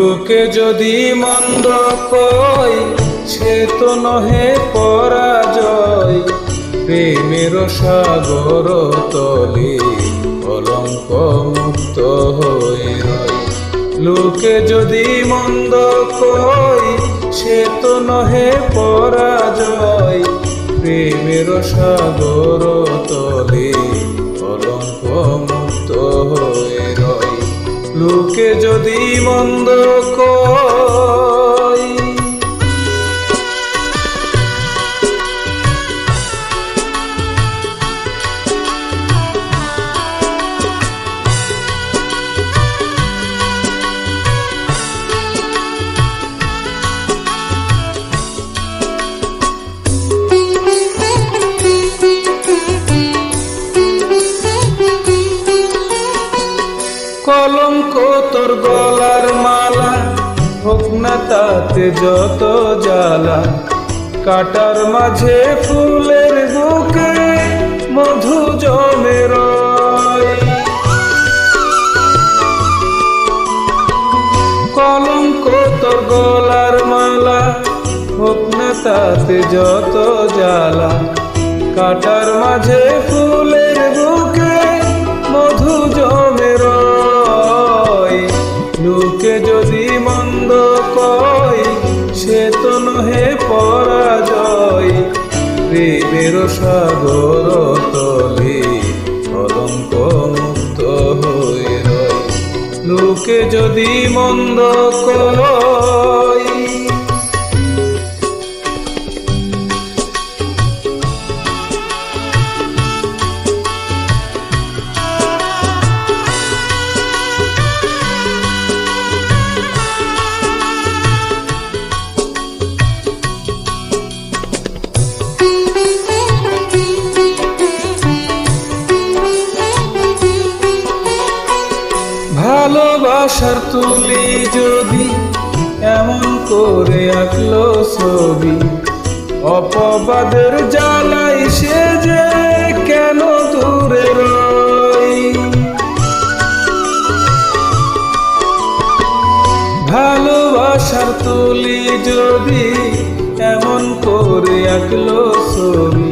লোকে যদি মন্দ কয় সে তো নহে পরাজয়, প্রেমের সাগর তলে কলঙ্ক মুক্ত হয়ে রয়। লোকে যদি মন্দ কয় সে তো নহে পরাজয়, প্রেমের সাগর তলে কলঙ্ক মুক্ত হয়ে রয়। লোকে যদি মন্দ কয়। কলঙ্ক তোর গলার মালা, হোক না তাতে যত জ্বালা, কাটার মাঝে ফুলের বুকে মধু জমে রয়। কলঙ্ক তোর গলার মালা, হোক না তাতে যত জ্বালা, কাটার মাঝে ফুলের বুকে মধু জমে রয়। লোকে যদি মন্দ কয় সে তো নহে পরাজয়, প্রেমের সাগর তলে কলঙ্ক মুক্ত হয়ে রয়। লোকে যদি মন্দ কয়। ভালোবাসার তুলি যদি এমন করে আঁকলো ছবি, অপবাদের জ্বালাই সে যে কেন দূরে রয়। ভালোবাসার তুলি যদি এমন করে আঁকলো ছবি,